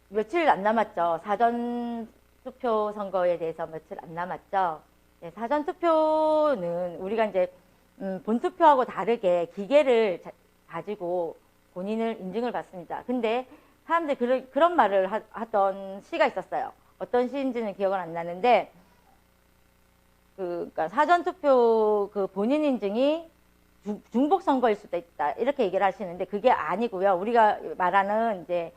며칠 안 남았죠. 사전 투표 선거에 대해서 며칠 안 남았죠. 네, 사전 투표는 우리가 이제 본 투표하고 다르게 기계를 가지고 본인을 인증을 받습니다. 근데 사람들이 그런 말을 하던 시가 있었어요. 어떤 시인지는 기억은 안 나는데, 그러니까 사전 투표 그 본인 인증이 중복 선거일 수도 있다, 이렇게 얘기를 하시는데 그게 아니고요. 우리가 말하는 이제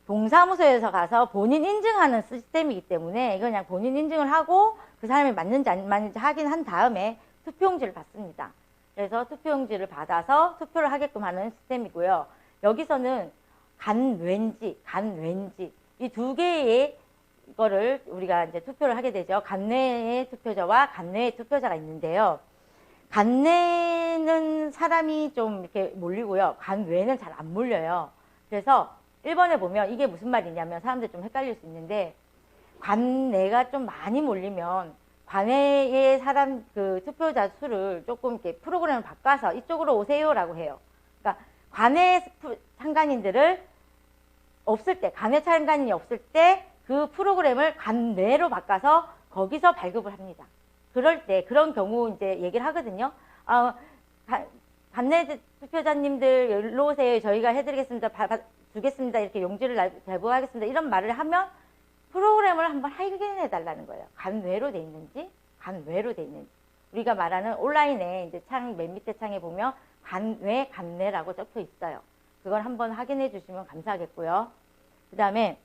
동사무소에서 가서 본인 인증하는 시스템이기 때문에 이건 그냥 본인 인증을 하고 그 사람이 맞는지 안 맞는지 확인한 다음에 투표용지를 받습니다. 그래서 투표용지를 받아서 투표를 하게끔 하는 시스템이고요. 여기서는 간외인지 이 두 개의 이거를 우리가 이제 투표를 하게 되죠. 간외의 투표자와 간외의 투표자가 있는데요. 간내는 사람이 좀 이렇게 몰리고요. 간외는 잘 안 몰려요. 그래서 1번에 보면 이게 무슨 말이냐면 사람들이 좀 헷갈릴 수 있는데, 관내가 좀 많이 몰리면 관내의 사람 그 투표자 수를 조금 이렇게 프로그램을 바꿔서 이쪽으로 오세요라고 해요. 그러니까 관내 참관인들을 없을 때, 관내 참관인이 없을 때 그 프로그램을 관내로 바꿔서 거기서 발급을 합니다. 그럴 때 그런 경우 이제 얘기를 하거든요. 관내 투표자님들 일로 오세요. 저희가 해드리겠습니다. 주겠습니다. 이렇게 용지를 발부하겠습니다. 이런 말을 하면 프로그램을 한번 확인해 달라는 거예요. 간외로 돼 있는지, 간외로 돼 있는지. 우리가 말하는 온라인에 이제 맨 밑에 창에 보면 간외라고 적혀 있어요. 그걸 한번 확인해 주시면 감사하겠고요. 그 다음에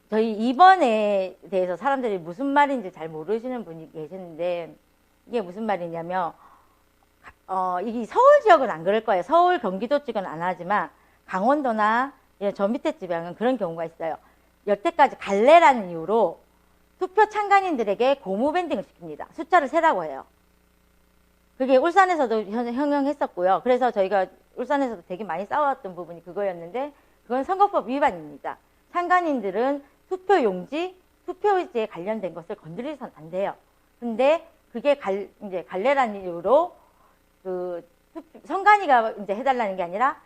저희 2번에 대해서 사람들이 무슨 말인지 잘 모르시는 분이 계시는데, 이게 무슨 말이냐면, 이게 서울 지역은 안 그럴 거예요. 서울, 경기도 쪽은 안 하지만, 강원도나 저 밑에 지방은 그런 경우가 있어요. 여태까지 갈래라는 이유로 투표 참관인들에게 고무밴딩을 시킵니다. 숫자를 세라고 해요. 그게 울산에서도 형용했었고요. 그래서 저희가 울산에서도 되게 많이 싸웠던 부분이 그거였는데, 그건 선거법 위반입니다. 참관인들은 투표용지, 투표지에 관련된 것을 건드려서는 안 돼요. 근데 그게 이제 갈래라는 이유로 선관위가 이제 해달라는 게 아니라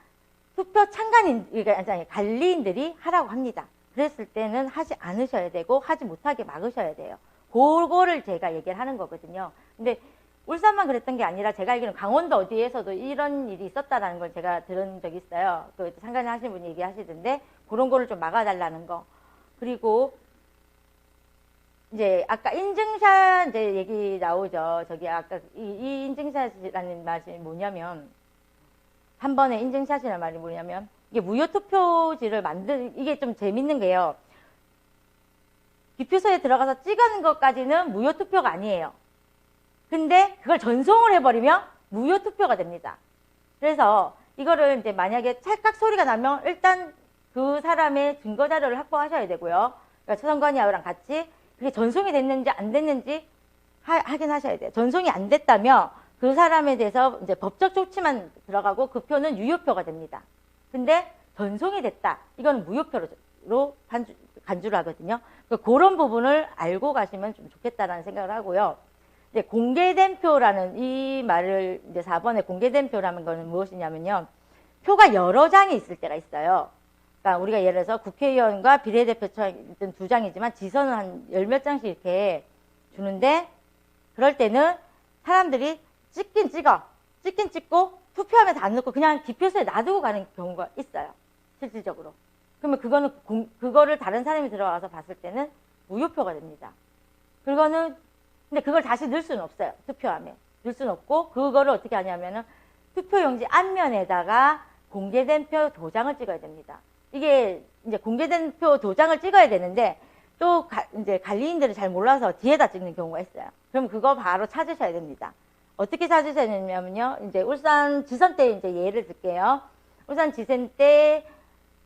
투표 참관인, 그러니까 관리인들이 하라고 합니다. 그랬을 때는 하지 않으셔야 되고 하지 못하게 막으셔야 돼요. 그거를 제가 얘기를 하는 거거든요. 근데 울산만 그랬던 게 아니라 제가 알기로는 강원도 어디에서도 이런 일이 있었다라는 걸 제가 들은 적이 있어요. 그 참관인 하시는 분이 얘기하시던데 그런 거를 좀 막아달라는 거. 그리고 이제 아까 인증샷 이제 얘기 나오죠. 저기 아까 이 인증샷이라는 말이 뭐냐면, 한 번에 인증샷이라는 말이 뭐냐면, 이게 무효투표지를 이게 좀 재밌는 게요. 기표소에 들어가서 찍은 것까지는 무효투표가 아니에요. 근데 그걸 전송을 해버리면 무효투표가 됩니다. 그래서 이거를 이제 만약에 찰칵 소리가 나면 일단 그 사람의 증거자료를 확보하셔야 되고요. 그러니까 선관위하고랑 같이 그게 전송이 됐는지 안 됐는지 확인하셔야 돼요. 전송이 안 됐다면 그 사람에 대해서 이제 법적 조치만 들어가고 그 표는 유효표가 됩니다. 근데 전송이 됐다. 이건 무효표로 간주를 하거든요. 그러니까 그런 부분을 알고 가시면 좀 좋겠다라는 생각을 하고요. 이제 공개된 표라는 이 말을 이제 4번에 공개된 표라는 거는 무엇이냐면요. 표가 여러 장이 있을 때가 있어요. 그러니까 우리가 예를 들어서 국회의원과 비례대표처럼 두 장이지만 지선은 한 10몇 장씩 이렇게 주는데, 그럴 때는 사람들이 찍긴 찍고 투표함에 다 넣고 그냥 기표소에 놔두고 가는 경우가 있어요. 실질적으로. 그러면 그거를 다른 사람이 들어가서 봤을 때는 무효표가 됩니다. 근데 그걸 다시 넣을 수는 없어요. 투표함에. 넣을 수는 없고, 그거를 어떻게 하냐면은 투표용지 앞면에다가 공개된 표 도장을 찍어야 됩니다. 이게 이제 공개된 표 도장을 찍어야 되는데, 또 이제 관리인들이 잘 몰라서 뒤에다 찍는 경우가 있어요. 그럼 그거 바로 찾으셔야 됩니다. 어떻게 찾으셔야 되냐면요. 이제 울산 지선 때 이제 예를 들게요. 울산 지선 때,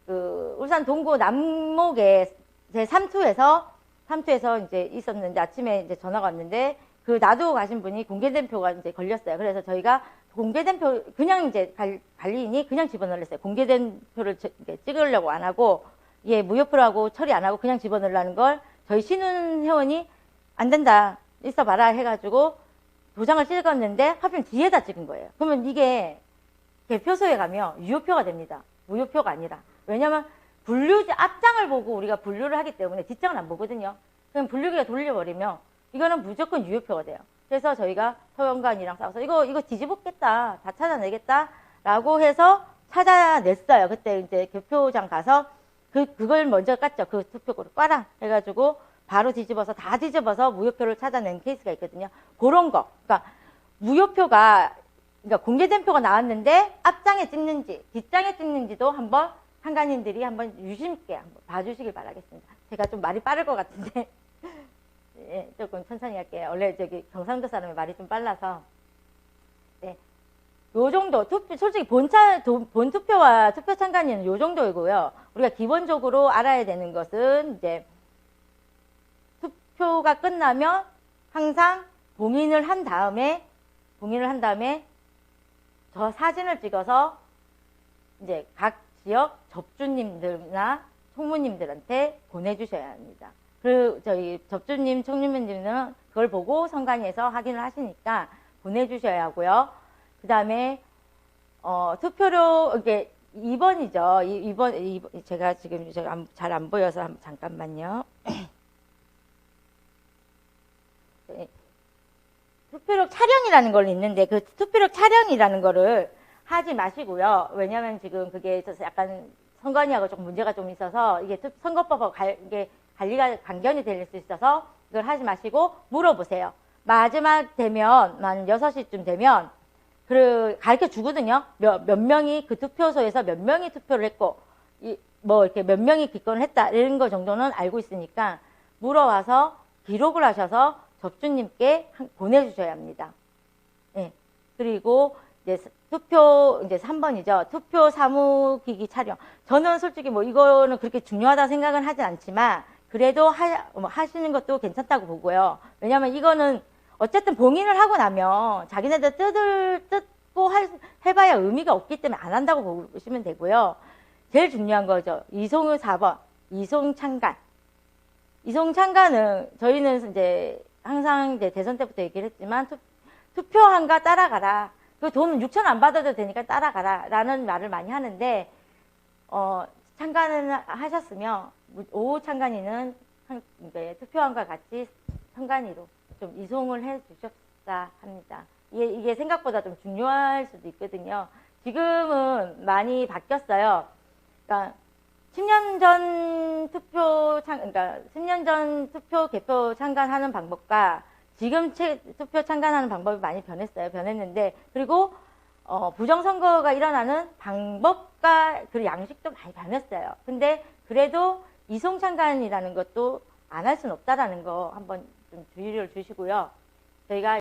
울산 동구 남목에 제 3투에서 이제 있었는데, 아침에 이제 전화가 왔는데, 놔두고 가신 분이 공개된 표가 이제 걸렸어요. 그래서 저희가 공개된 표, 그냥 이제 관리인이 그냥 집어넣었어요. 공개된 표를 찍으려고 안 하고, 예, 무효표라고 처리 안 하고 그냥 집어넣으려는 걸 저희 신훈 회원이 안 된다, 있어봐라 해가지고 도장을 찍었는데 하필 뒤에다 찍은 거예요. 그러면 이게 개표소에 가면 유효표가 됩니다. 무효표가 아니라. 왜냐면 분류지 앞장을 보고 우리가 분류를 하기 때문에 뒷장은 안 보거든요. 그럼 분류기가 돌려버리면 이거는 무조건 유효표가 돼요. 그래서 저희가 소연관이랑 싸워서 이거 뒤집었겠다, 다 찾아내겠다라고 해서 찾아냈어요. 그때 이제 교표장 가서 그걸 먼저 깠죠. 그 투표구를 꽈라 해가지고 바로 다 뒤집어서 무효표를 찾아낸 케이스가 있거든요. 그런 거. 그러니까 무효표가 그러니까 공개된 표가 나왔는데 앞장에 찍는지 뒷장에 찍는지도 한번 참관인들이 한번 유심 있게 한번 봐주시길 바라겠습니다. 제가 좀 말이 빠를 것 같은데 예, 조금 천천히 할게요. 원래 저기 경상도 사람이 말이 좀 빨라서 네, 요 정도 솔직히 본 투표와 투표 참관인은 요 정도이고요. 우리가 기본적으로 알아야 되는 것은 이제 투표가 끝나면 항상 봉인을 한 다음에 저 사진을 찍어서 이제 각 지역 접주님들이나 총무님들한테 보내주셔야 합니다. 그 저희 접주님, 총무님들은 그걸 보고 선관위에서 확인을 하시니까 보내주셔야 하고요. 그 다음에 투표료 이게 2번이죠. 2번 제가 지금 잘 안 보여서 잠깐만요. 투표력 촬영이라는 걸 있는데 그 투표력 촬영이라는 거를 하지 마시고요. 왜냐면 지금 그게 약간 선관위하고 조금 문제가 좀 있어서 이게 선거법하고 이게 관리가 강견이 될 수 있어서 이걸 하지 마시고 물어보세요. 마지막 되면 한 6시쯤 되면 가르쳐 주거든요. 몇 명이 그 투표소에서 몇 명이 투표를 했고 뭐 이렇게 몇 명이 기권을 했다 이런 거 정도는 알고 있으니까 물어와서 기록을 하셔서 접주님께 보내주셔야 합니다. 네. 그리고 이제 투표 이제 3번이죠. 투표 사무기기 촬영. 저는 솔직히 뭐 이거는 그렇게 중요하다 생각은 하진 않지만 그래도 하시는 것도 괜찮다고 보고요. 왜냐면 이거는 어쨌든 봉인을 하고 나면 자기네들 뜯고 해봐야 의미가 없기 때문에 안 한다고 보시면 되고요. 제일 중요한 거죠. 이송의 4번. 이송참관. 이송참관은 저희는 이제 항상 이제 대선 때부터 얘기를 했지만 투표한가 따라가라. 그 돈 6천 안 받아도 되니까 따라가라. 라는 말을 많이 하는데, 참관을 하셨으면, 오후 참관인은 투표한과 같이 선관위로 좀 이송을 해 주셨다 합니다. 이게 생각보다 좀 중요할 수도 있거든요. 지금은 많이 바뀌었어요. 그러니까 10년 전 그러니까 10년 전 투표 개표 참관하는 방법과 지금 투표 참관하는 방법이 많이 변했는데, 그리고 부정선거가 일어나는 방법과 그 양식도 많이 변했어요. 근데 그래도 이송참관이라는 것도 안 할 수는 없다라는 거 한번 좀 주의를 주시고요. 저희가